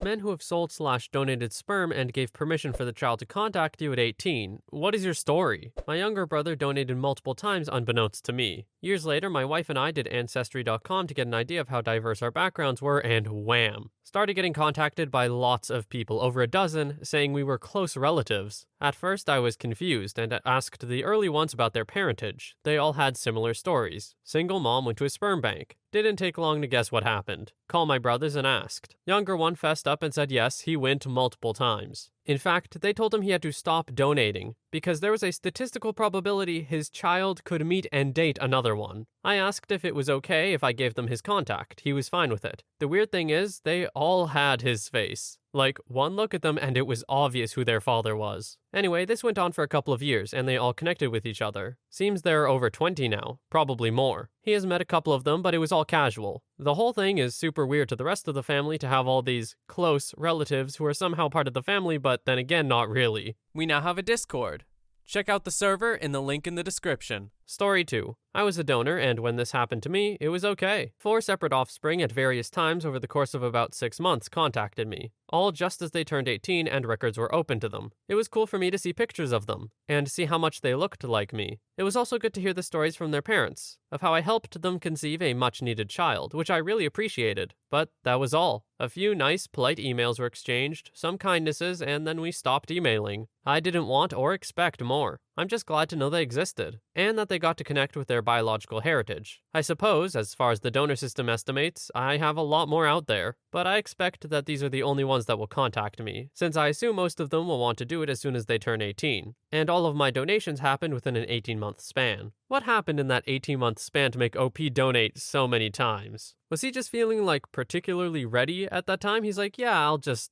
Men who have sold/donated sperm and gave permission for the child to contact you at 18. What is your story? My younger brother donated multiple times unbeknownst to me. Years later, my wife and I did Ancestry.com to get an idea of how diverse our backgrounds were, and wham! Started getting contacted by lots of people, over a dozen, saying we were close relatives. At first, I was confused and asked the early ones about their parentage. They all had similar stories. Single mom went to a sperm bank. Didn't take long to guess what happened. Called my brothers and asked. Younger one fessed up and said yes, he went multiple times. In fact, they told him he had to stop donating because there was a statistical probability his child could meet and date another one. I asked if it was okay if I gave them his contact. He was fine with it. The weird thing is, they all had his face. Like, one look at them and it was obvious who their father was. Anyway, this went on for a couple of years, and they all connected with each other. Seems they're over 20 now, probably more. He has met a couple of them, but it was all casual. The whole thing is super weird to the rest of the family to have all these close relatives who are somehow part of the family, but then again, not really. We now have a Discord. Check out the server in the link in the description. Story 2. I was a donor, and when this happened to me, it was okay. 4 separate offspring at various times over the course of about 6 months contacted me, all just as they turned 18 and records were open to them. It was cool for me to see pictures of them, and see how much they looked like me. It was also good to hear the stories from their parents, of how I helped them conceive a much-needed child, which I really appreciated. But that was all. A few nice, polite emails were exchanged, some kindnesses, and then we stopped emailing. I didn't want or expect more. I'm just glad to know they existed, and that they got to connect with their biological heritage. I suppose, as far as the donor system estimates, I have a lot more out there, but I expect that these are the only ones that will contact me, since I assume most of them will want to do it as soon as they turn 18. And all of my donations happened within an 18-month span. What happened in that 18-month span to make OP donate so many times? Was he just feeling like particularly ready at that time? He's like, yeah, I'll just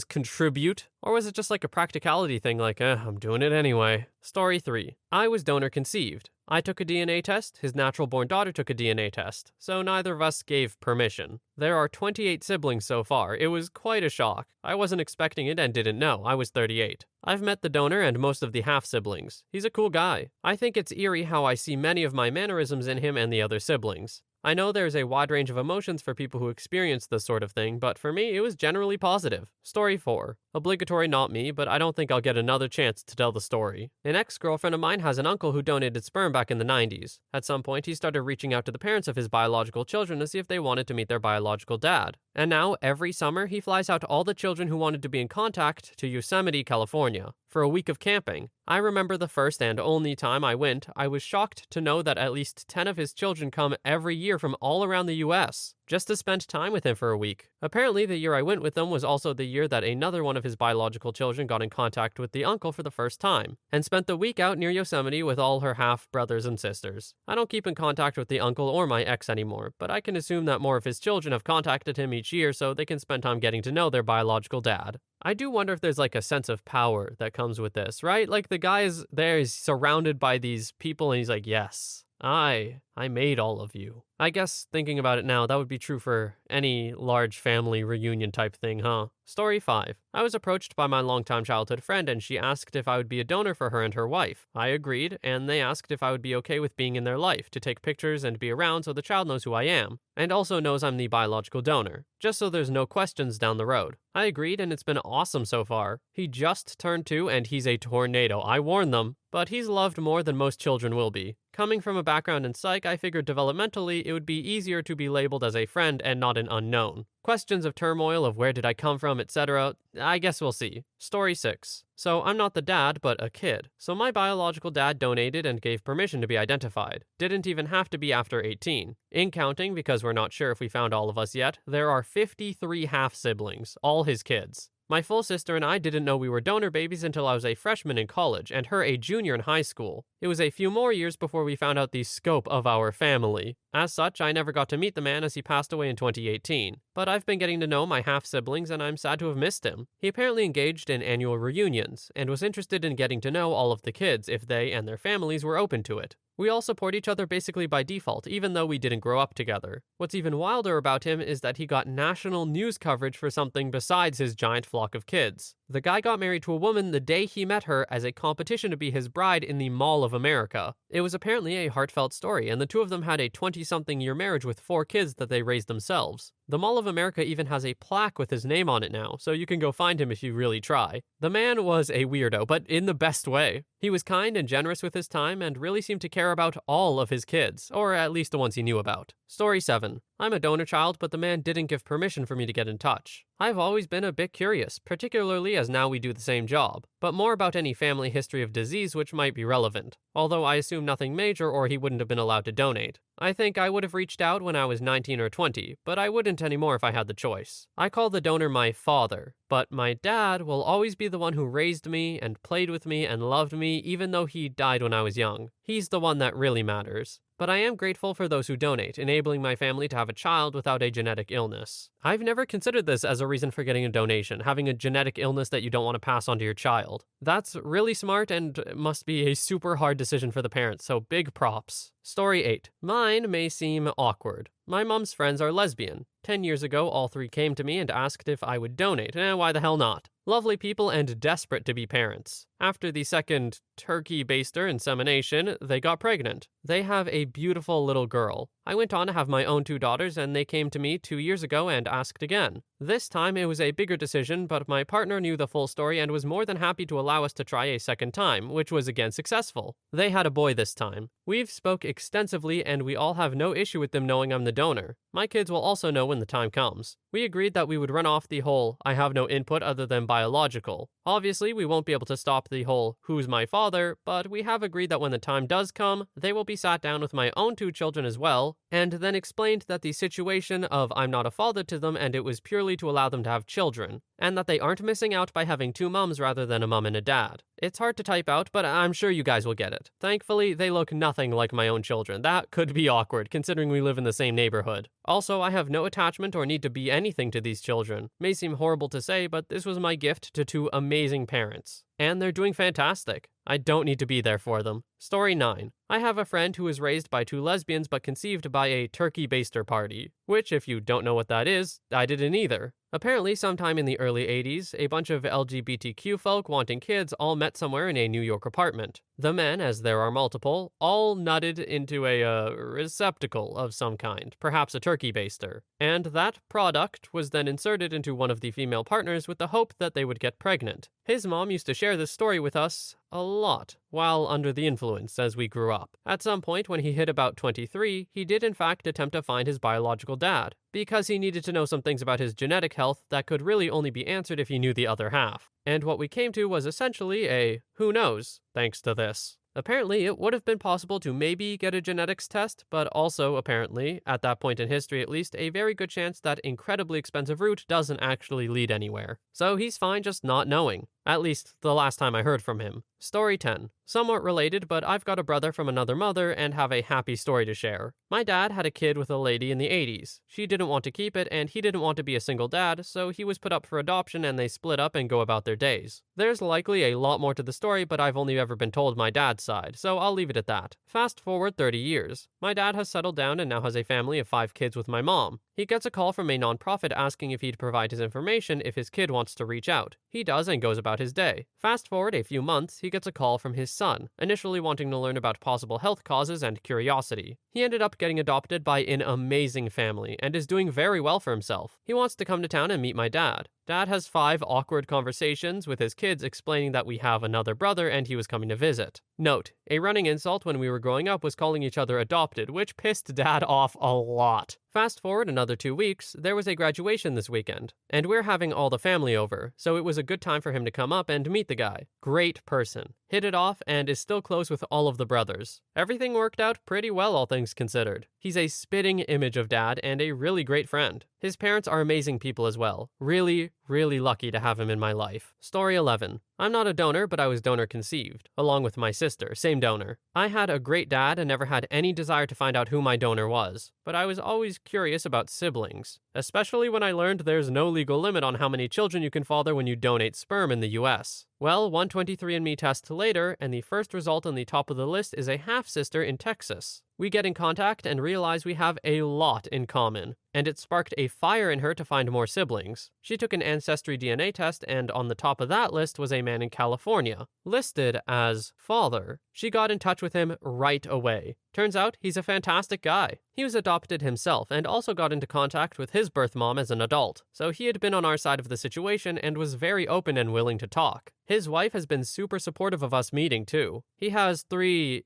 contribute. Or was it just like a practicality thing like, I'm doing it anyway? Story 3. I was donor conceived. I took a DNA test, his natural-born daughter took a DNA test, so neither of us gave permission. There are 28 siblings so far. It was quite a shock. I wasn't expecting it and didn't know. I was 38. I've met the donor and most of the half-siblings. He's a cool guy. I think it's eerie how I see many of my mannerisms in him and the other siblings. I know there's a wide range of emotions for people who experience this sort of thing, but for me, it was generally positive. Story 4. Obligatory not me, but I don't think I'll get another chance to tell the story. An ex-girlfriend of mine has an uncle who donated sperm back in the 90s. At some point, he started reaching out to the parents of his biological children to see if they wanted to meet their biological dad. And now, every summer, he flies out all the children who wanted to be in contact to Yosemite, California, for a week of camping. I remember the first and only time I went, I was shocked to know that at least 10 of his children come every year from all around the US, just to spend time with him for a week. Apparently, the year I went with them was also the year that another one of his biological children got in contact with the uncle for the first time, and spent the week out near Yosemite with all her half-brothers and sisters. I don't keep in contact with the uncle or my ex anymore, but I can assume that more of his children have contacted him each year so they can spend time getting to know their biological dad. I do wonder if there's like a sense of power that comes with this, right? Like the guy is there, he's surrounded by these people and he's like, yes, I made all of you. I guess thinking about it now, that would be true for any large family reunion type thing, huh? Story 5. I was approached by my longtime childhood friend and she asked if I would be a donor for her and her wife. I agreed, and they asked if I would be okay with being in their life, to take pictures and be around so the child knows who I am, and also knows I'm the biological donor, just so there's no questions down the road. I agreed, and it's been awesome so far. He just turned 2 and he's a tornado. I warned them. But he's loved more than most children will be. Coming from a background in psych, I figured developmentally it would be easier to be labeled as a friend and not an unknown. Questions of turmoil of where did I come from, etc. I guess we'll see. Story 6. So I'm not the dad, but a kid. So my biological dad donated and gave permission to be identified. Didn't even have to be after 18. In counting, because we're not sure if we found all of us yet, there are 53 half-siblings, all his kids. My full sister and I didn't know we were donor babies until I was a freshman in college and her a junior in high school. It was a few more years before we found out the scope of our family. As such, I never got to meet the man as he passed away in 2018. But I've been getting to know my half-siblings and I'm sad to have missed him. He apparently engaged in annual reunions and was interested in getting to know all of the kids if they and their families were open to it. We all support each other basically by default, even though we didn't grow up together. What's even wilder about him is that he got national news coverage for something besides his giant flock of kids. The guy got married to a woman the day he met her as a competition to be his bride in the Mall of America. It was apparently a heartfelt story, and the two of them had a 20-something year marriage with 4 kids that they raised themselves. The Mall of America even has a plaque with his name on it now, so you can go find him if you really try. The man was a weirdo, but in the best way. He was kind and generous with his time and really seemed to care about all of his kids, or at least the ones he knew about. Story 7. I'm a donor child, but the man didn't give permission for me to get in touch. I've always been a bit curious, particularly as now we do the same job, but more about any family history of disease which might be relevant, although I assume nothing major or he wouldn't have been allowed to donate. I think I would have reached out when I was 19 or 20, but I wouldn't anymore if I had the choice. I call the donor my father, but my dad will always be the one who raised me and played with me and loved me even though he died when I was young. He's the one that really matters. But I am grateful for those who donate, enabling my family to have a child without a genetic illness. I've never considered this as a reason for getting a donation, having a genetic illness that you don't want to pass on to your child. That's really smart and must be a super hard decision for the parents, so big props. Story 8. Mine may seem awkward. My mom's friends are lesbian. 10 years ago, all 3 came to me and asked if I would donate. Why the hell not? Lovely people and desperate to be parents. After the second turkey baster insemination, they got pregnant. They have a beautiful little girl. I went on to have my own 2 daughters, and they came to me 2 years ago and asked again. This time it was a bigger decision, but my partner knew the full story and was more than happy to allow us to try a second time, which was again successful. They had a boy this time. We've spoke extensively, and we all have no issue with them knowing I'm the donor. My kids will also know when the time comes. We agreed that we would run off the whole I have no input other than biological. Obviously, we won't be able to stop the whole who's my father, but we have agreed that when the time does come, they will be sat down with my own 2 children as well, and then explained that the situation of I'm not a father to them and it was purely to allow them to have children, and that they aren't missing out by having 2 mums rather than a mum and a dad. It's hard to type out, but I'm sure you guys will get it. Thankfully, they look nothing like my own children. That could be awkward, considering we live in the same neighborhood. Also, I have no attachment or need to be anything to these children. May seem horrible to say, but this was my gift to 2 amazing parents. And they're doing fantastic. I don't need to be there for them. Story 9. I have a friend who was raised by 2 lesbians but conceived by a turkey baster party, which, if you don't know what that is, I didn't either. Apparently, sometime in the early 80s, a bunch of LGBTQ folk wanting kids all met somewhere in a New York apartment. The men, as there are multiple, all nutted into a receptacle of some kind, perhaps a turkey baster, and that product was then inserted into one of the female partners with the hope that they would get pregnant. His mom used to share this story with us a lot while under the influence as we grew up. At some point when he hit about 23, he did in fact attempt to find his biological dad, because he needed to know some things about his genetic health that could really only be answered if he knew the other half. And what we came to was essentially a who knows, thanks to this. Apparently, it would have been possible to maybe get a genetics test, but also, apparently, at that point in history at least, a very good chance that incredibly expensive route doesn't actually lead anywhere. So he's fine just not knowing. At least, the last time I heard from him. Story 10. Somewhat related, but I've got a brother from another mother and have a happy story to share. My dad had a kid with a lady in the 80s. She didn't want to keep it, and he didn't want to be a single dad, so he was put up for adoption and they split up and go about their days. There's likely a lot more to the story, but I've only ever been told my dad's side, so I'll leave it at that. Fast forward 30 years. My dad has settled down and now has a family of 5 kids with my mom. He gets a call from a nonprofit asking if he'd provide his information if his kid wants to reach out. He does and goes about his day. Fast forward a few months, he gets a call from his son, initially wanting to learn about possible health causes and curiosity. He ended up getting adopted by an amazing family and is doing very well for himself. He wants to come to town and meet my dad. Dad has 5 awkward conversations with his kids explaining that we have another brother and he was coming to visit. Note, a running insult when we were growing up was calling each other adopted, which pissed Dad off a lot. Fast forward another 2 weeks, there was a graduation this weekend, and we're having all the family over, so it was a good time for him to come up and meet the guy. Great person. Hit it off and is still close with all of the brothers. Everything worked out pretty well, all things considered. He's a spitting image of Dad and a really great friend. His parents are amazing people as well. Really lucky to have him in my life. Story 11. I'm not a donor, but I was donor conceived, along with my sister, same donor. I had a great dad and never had any desire to find out who my donor was, but I was always curious about siblings, especially when I learned there's no legal limit on how many children you can father when you donate sperm in the US. Well, one 23andMe test later, and the first result on the top of the list is a half-sister in Texas. We get in contact and realize we have a lot in common, and it sparked a fire in her to find more siblings. She took an ancestry DNA test, and on the top of that list was a man in California, listed as father. She got in touch with him right away. Turns out he's a fantastic guy. He was adopted himself and also got into contact with his birth mom as an adult, so he had been on our side of the situation and was very open and willing to talk. His wife has been super supportive of us meeting too. He has 3,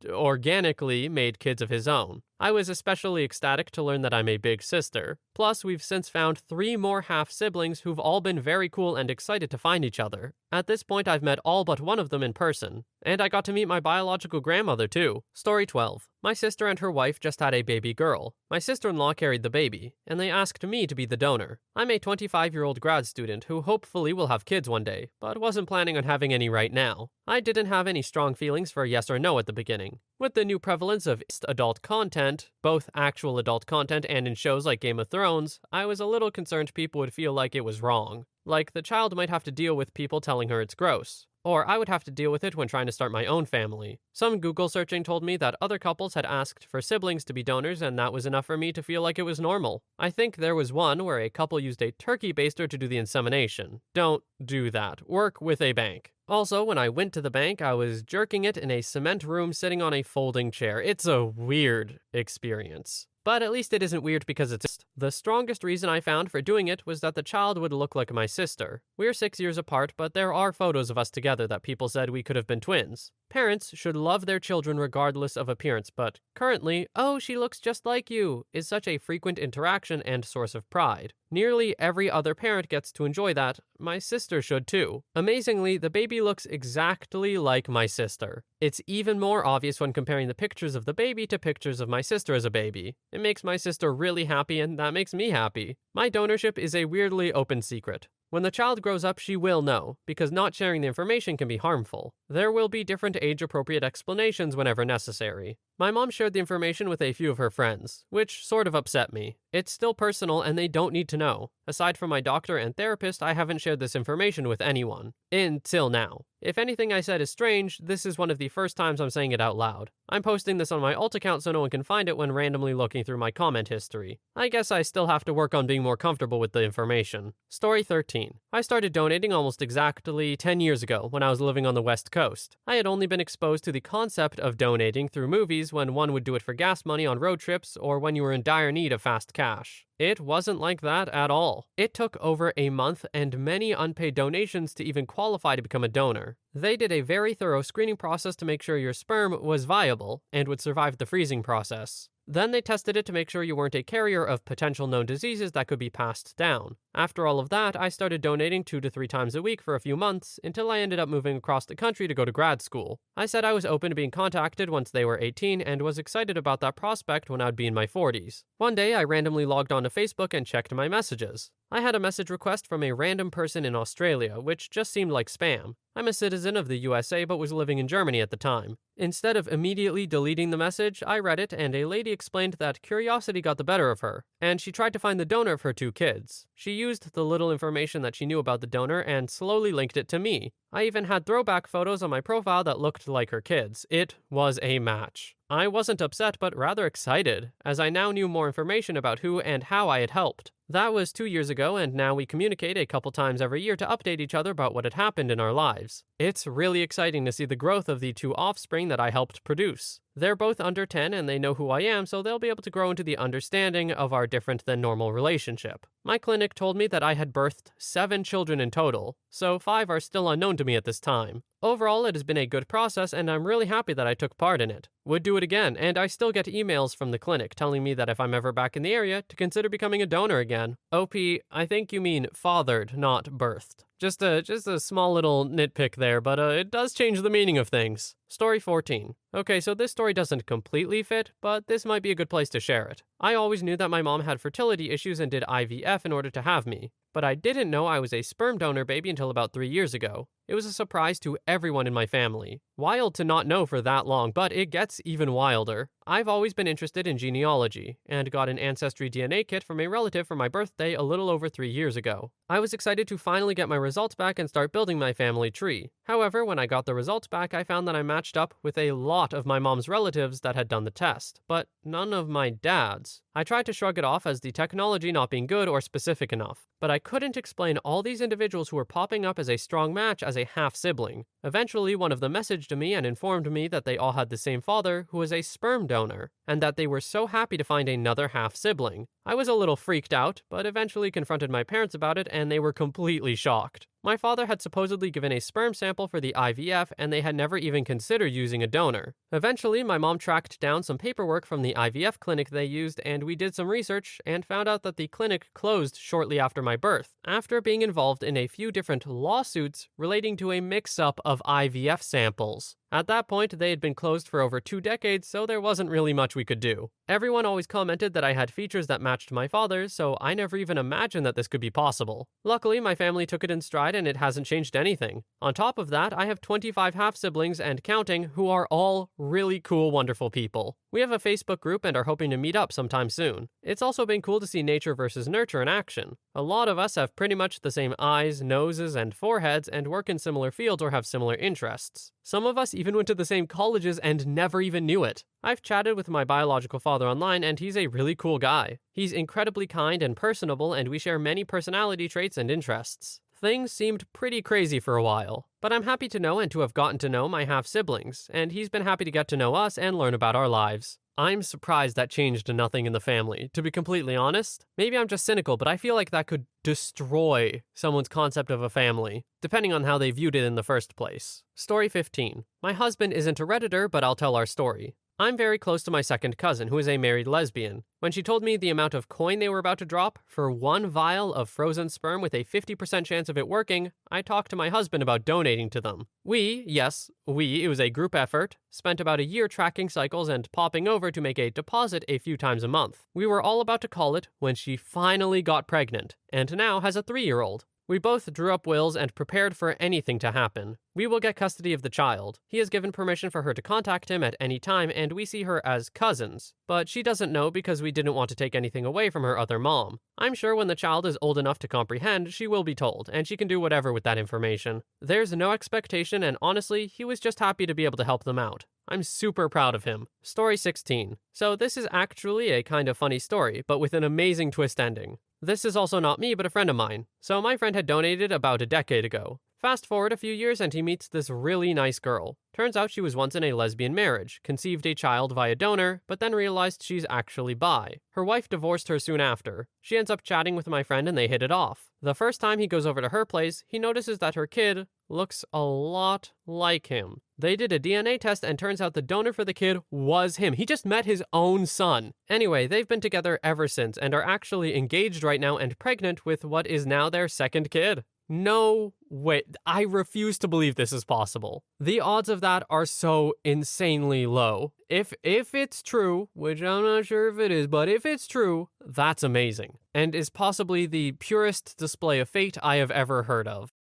organically made kids of his own. I was especially ecstatic to learn that I'm a big sister. Plus, we've since found 3 more half-siblings who've all been very cool and excited to find each other. At this point, I've met all but one of them in person. And I got to meet my biological grandmother too. Story 12. My sister and her wife just had a baby girl. My sister-in-law carried the baby, and they asked me to be the donor. I'm a 25-year-old grad student who hopefully will have kids one day, but wasn't planning on having any right now. I didn't have any strong feelings for yes or no at the beginning. With the new prevalence of adult content, both actual adult content and in shows like Game of Thrones, I was a little concerned people would feel like it was wrong. Like the child might have to deal with people telling her it's gross. Or I would have to deal with it when trying to start my own family. Some Google searching told me that other couples had asked for siblings to be donors, and that was enough for me to feel like it was normal. I think there was one where a couple used a turkey baster to do the insemination. Don't do that. Work with a bank. Also, when I went to the bank, I was jerking it in a cement room sitting on a folding chair. It's a weird experience. But at least it isn't weird because it's the strongest reason I found for doing it was that the child would look like my sister. We're 6 years apart, but there are photos of us together that people said we could have been twins. Parents should love their children regardless of appearance, but currently, "Oh, she looks just like you," is such a frequent interaction and source of pride. Nearly every other parent gets to enjoy that. My sister should too. Amazingly, the baby looks exactly like my sister. It's even more obvious when comparing the pictures of the baby to pictures of my sister as a baby. It makes my sister really happy, and that makes me happy. My donorship is a weirdly open secret. When the child grows up, she will know, because not sharing the information can be harmful. There will be different age-appropriate explanations whenever necessary. My mom shared the information with a few of her friends, which sort of upset me. It's still personal and they don't need to know. Aside from my doctor and therapist, I haven't shared this information with anyone. Until now. If anything I said is strange, this is one of the first times I'm saying it out loud. I'm posting this on my alt account so no one can find it when randomly looking through my comment history. I guess I still have to work on being more comfortable with the information. Story 13. I started donating almost exactly 10 years ago when I was living on the West Coast. I had only been exposed to the concept of donating through movies when one would do it for gas money on road trips or when you were in dire need of fast cash. It wasn't like that at all. It took over a month and many unpaid donations to even qualify to become a donor. They did a very thorough screening process to make sure your sperm was viable and would survive the freezing process. Then they tested it to make sure you weren't a carrier of potential known diseases that could be passed down. After all of that, I started donating 2 to 3 times a week for a few months until I ended up moving across the country to go to grad school. I said I was open to being contacted once they were 18 and was excited about that prospect when I'd be in my 40s. One day, I randomly logged onto Facebook and checked my messages. I had a message request from a random person in Australia, which just seemed like spam. I'm a citizen of the USA but was living in Germany at the time. Instead of immediately deleting the message, I read it and a lady explained that curiosity got the better of her, and she tried to find the donor of her 2 kids. She used the little information that she knew about the donor and slowly linked it to me. I even had throwback photos on my profile that looked like her kids. It was a match. I wasn't upset but rather excited, as I now knew more information about who and how I had helped. That was 2 years ago, and now we communicate a couple times every year to update each other about what had happened in our lives. It's really exciting to see the growth of the 2 offspring that I helped produce. They're both under 10 and they know who I am, so they'll be able to grow into the understanding of our different than normal relationship. My clinic told me that I had birthed 7 children in total, so 5 are still unknown to me at this time. Overall, it has been a good process and I'm really happy that I took part in it. Would do it again, and I still get emails from the clinic telling me that if I'm ever back in the area, to consider becoming a donor again. OP, I think you mean fathered, not birthed. Just a small little nitpick there, but it does change the meaning of things. Story 14. Okay, so this story doesn't completely fit, but this might be a good place to share it. I always knew that my mom had fertility issues and did IVF in order to have me. But I didn't know I was a sperm donor baby until about 3 years ago. It was a surprise to everyone in my family. Wild to not know for that long, but it gets even wilder. I've always been interested in genealogy, and got an Ancestry DNA kit from a relative for my birthday a little over 3 years ago. I was excited to finally get my results back and start building my family tree. However, when I got the results back, I found that I matched up with a lot of my mom's relatives that had done the test, but none of my dad's. I tried to shrug it off as the technology not being good or specific enough, but I couldn't explain all these individuals who were popping up as a strong match as a half-sibling. Eventually, one of them messaged me and informed me that they all had the same father, who was a sperm donor, and that they were so happy to find another half-sibling. I was a little freaked out, but eventually confronted my parents about it and they were completely shocked. My father had supposedly given a sperm sample for the IVF and they had never even considered using a donor. Eventually, my mom tracked down some paperwork from the IVF clinic they used and we did some research and found out that the clinic closed shortly after my birth, after being involved in a few different lawsuits relating to a mix-up of IVF samples. At that point, they had been closed for over 2 decades, so there wasn't really much we could do. Everyone always commented that I had features that matched my father's, so I never even imagined that this could be possible. Luckily, my family took it in stride and it hasn't changed anything. On top of that, I have 25 half-siblings and counting who are all really cool, wonderful people. We have a Facebook group and are hoping to meet up sometime soon. It's also been cool to see nature versus nurture in action. A lot of us have pretty much the same eyes, noses, and foreheads and work in similar fields or have similar interests. Some of us even went to the same colleges and never even knew it. I've chatted with my biological father online and he's a really cool guy. He's incredibly kind and personable and we share many personality traits and interests. Things seemed pretty crazy for a while, but I'm happy to know and to have gotten to know my half-siblings, and he's been happy to get to know us and learn about our lives. I'm surprised that changed nothing in the family, to be completely honest. Maybe I'm just cynical, but I feel like that could destroy someone's concept of a family, depending on how they viewed it in the first place. Story 15. My husband isn't a Redditor, but I'll tell our story. I'm very close to my second cousin, who is a married lesbian. When she told me the amount of coin they were about to drop for one vial of frozen sperm with a 50% chance of it working, I talked to my husband about donating to them. It was a group effort, spent about a year tracking cycles and popping over to make a deposit a few times a month. We were all about to call it when she finally got pregnant, and now has a 3-year-old. We both drew up wills and prepared for anything to happen. We will get custody of the child. He has given permission for her to contact him at any time, and we see her as cousins. But she doesn't know because we didn't want to take anything away from her other mom. I'm sure when the child is old enough to comprehend, she will be told, and she can do whatever with that information. There's no expectation, and honestly, he was just happy to be able to help them out. I'm super proud of him. Story 16. So this is actually a kind of funny story, but with an amazing twist ending. This is also not me, but a friend of mine. So my friend had donated about a decade ago. Fast forward a few years and he meets this really nice girl. Turns out she was once in a lesbian marriage, conceived a child via donor, but then realized she's actually bi. Her wife divorced her soon after. She ends up chatting with my friend and they hit it off. The first time he goes over to her place, he notices that her kid looks a lot like him. They did a DNA test and turns out the donor for the kid was him. He just met his own son. Anyway, they've been together ever since and are actually engaged right now and pregnant with what is now their second kid. No way. I refuse to believe this is possible. The odds of that are so insanely low. If it's true, which I'm not sure if it is, but if it's true, that's amazing. And is possibly the purest display of fate I have ever heard of.